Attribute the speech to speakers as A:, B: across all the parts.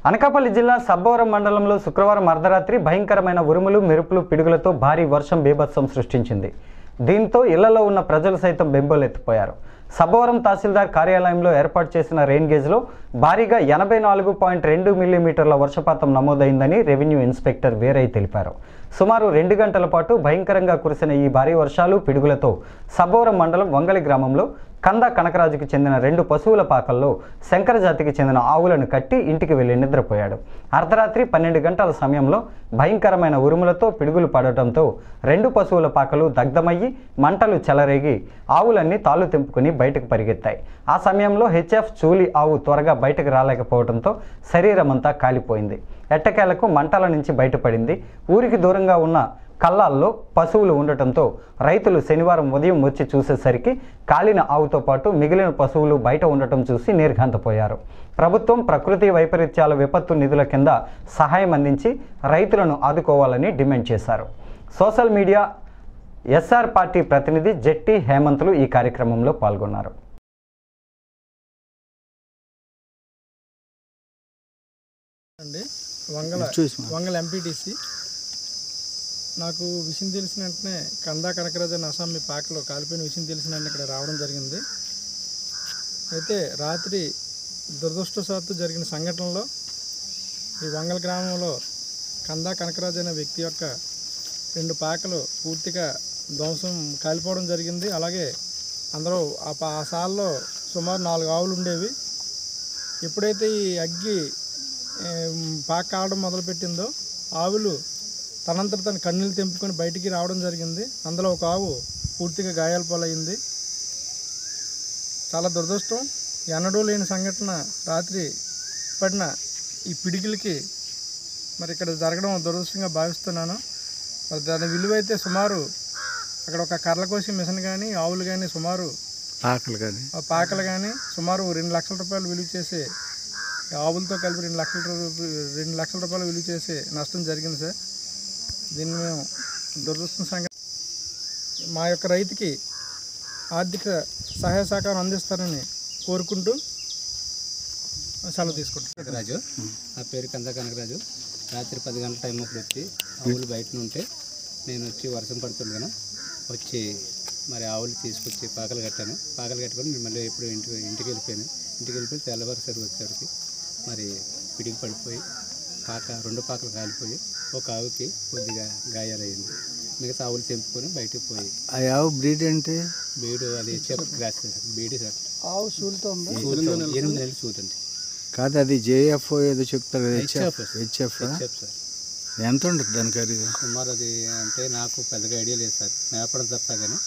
A: అనకాపల్లి జిల్లా సబ్బవరం మండలంలో శుక్రవారం అర్ధరాత్రి భయంకరమైన ఉరుములు మెరుపులు పిడుగులతో భారీ వర్షం బీభత్సం సృష్టించింది. దీంతో ఇళ్లలో ఉన్న ప్రజలు సైతం బెంబేలెత్తిపోయారు. సబ్బవరం తహసీల్దార్ కార్యాలయంలో ఏర్పాటు చేసిన రెయిన్ గేజ్లో భారీగా 84.2 మిల్లీమీటర్ల వర్షపాతం నమోదైందని రెవెన్యూ ఇన్స్పెక్టర్ వీరయ్య తెలిపారు. సుమారు 2 గంటల పాటు భయంకరంగా కురిసిన ఈ భారీ వర్షాలు పిడుగులతో సబ్బవరం మండలం వంగలి గ్రామంలో కంద కనకరాజుకి చెందిన 2 పశువుల పాకల్లో శంకర జాతికి చెందిన ఆవులను కట్టి ఇంటికి వెళ్లి నిద్రపోయాడు. అర్ధరాత్రి 12 గంటల సమయంలో భయంకరమైన ఉరుములతో పిడుగులు పడటంతో 2 పశువుల పాకలు దగ్ధమయ్యి మంటలు చెలరేగి ఆవులన్నీ తాళ్లు తెంపుకుని బయటకు పరిగెత్తాయి. ఆ సమయంలో హెచ్ఎఫ్ చూలి ఆవు త్వరగా బయటకు రాలేకపోవడంతో శరీరం అంతా కాలిపోయింది. ఎట్టకేలకు మంటల నుంచి బయటపడింది. ఊరికి దూరంగా ఉన్న కల్లాల్లో పశువులు ఉండటంతో రైతులు శనివారం ఉదయం వచ్చి చూసేసరికి కాలిన ఆవుతో పాటు మిగిలిన పశువులు బయట ఉండటం చూసి నిర్ఘాంతపోయారు. ప్రభుత్వం ప్రకృతి వైపరీత్యాల విపత్తు నిధుల కింద సహాయం అందించి రైతులను ఆదుకోవాలని డిమాండ్ చేశారు. సోషల్ మీడియా ఎస్ఆర్ పార్టీ ప్రతినిధి జెట్టి హేమంతులు ఈ కార్యక్రమంలో పాల్గొన్నారు.
B: వంగల ఎంపీటీసీ నాకు విషయం తెలిసిన వెంటనే కందా కనకరాజు అనే అసామి పాకలో కాలిపోయిన విషయం తెలిసిన వెంటనే ఇక్కడ రావడం జరిగింది. అయితే రాత్రి దురదృష్టవశాత్తు జరిగిన సంఘటనలో ఈ వంగల గ్రామంలో కందా కనకరాజు అనే వ్యక్తి యొక్క 2 పాకలు పూర్తిగా ధ్వంసం కాలిపోవడం జరిగింది. అలాగే అందరూ ఆ సాల్లో సుమారు 4 ఆవులు ఉండేవి. ఎప్పుడైతే ఈ అగ్గి పాక కావడం మొదలుపెట్టిందో ఆవులు తనంతట తన కన్నీళ్ళు తెంపుకొని బయటికి రావడం జరిగింది. అందులో ఒక ఆవు పూర్తిగా గాయాల పాలయ్యింది. చాలా దురదృష్టం. ఎన్నడూ లేని సంఘటన రాత్రి పడిన ఈ పిడికిలకి మరి ఇక్కడ జరగడం దురదృష్టంగా భావిస్తున్నాను. మరి దాని విలువ అయితే సుమారు అక్కడ ఒక కర్రల కోసి మిషన్ కానీ ఆవులు కానీ సుమారు పాకలు కానీ సుమారు 2 లక్షల రూపాయలు విలువ చేసే ఆవులతో కలిపి 2 లక్షల రూపాయలు విలువ చేసే నష్టం జరిగింది సార్. దీన్ని మేము దురదృష్టం సంగతి మా యొక్క రైతుకి ఆర్థిక సహాయ సహకారం అందిస్తారని కోరుకుంటూ సెలవు తీసుకుంటాం.
C: రాజు, నా పేరు కందా కనకరాజు. రాత్రి 10 గంటల టైం అప్పుడు వచ్చి ఆవులు బయట ఉంటే నేను వచ్చి వర్షం పడుతుండగాను వచ్చి మరి ఆవులు తీసుకొచ్చి పాకలు కట్టాను. పాకలు కట్టుకొని మళ్ళీ ఎప్పుడు ఇంటికి వెళ్ళిపోయి తెల్లవారుసరి వచ్చేసరికి మరి పిడికి పడిపోయి 2 పాకలు కాలిపోయి ఒక ఆవుకి కొద్దిగా గాయాలయ్యింది. మిగతా ఆవులు తెంపుకొని బయటకు పోయి.
D: ఆ ఆవు బ్రీడ్ అంటే
C: బీడు అది క్రాస్ బీడి సార్.
B: ఆవు సూలుతో
C: 8 నెలలు చూడండి.
D: కాదు, అది జేఎఫ్ ఏదో చెప్తారు. HF
C: sir.
D: ఎంత ఉంటుంది దాని ఖరీదు?
C: సుమారు అది అంటే నాకు పెద్దగా ఐడియా లేదు సార్. మేపడం తప్ప కానీ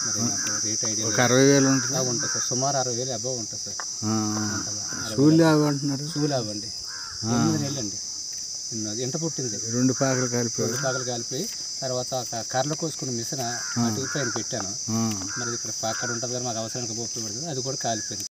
C: మరి నాకు రేట్ ఐడియా.
D: ఒక 60,000 ఉంటుంది.
C: ఉంటుంది సార్. సుమారు 60,000 అబవ్ ఉంటుంది సార్.
D: సూలి ఆవు అంటున్నారు.
C: సూలి ఆవు అండి. 8 నెలలు అండి. ఎంట పుట్టింది.
D: 2 పాకలు
C: కాలిపోయి తర్వాత కర్రలు కోసుకుని మిషన్ అటు పైన పెట్టాను. మరి ఇక్కడ పాకడ ఉంటుంది కదా, మాకు అవసరానికి ఉపయోగపడుతుంది. అది కూడా కాలిపోయింది.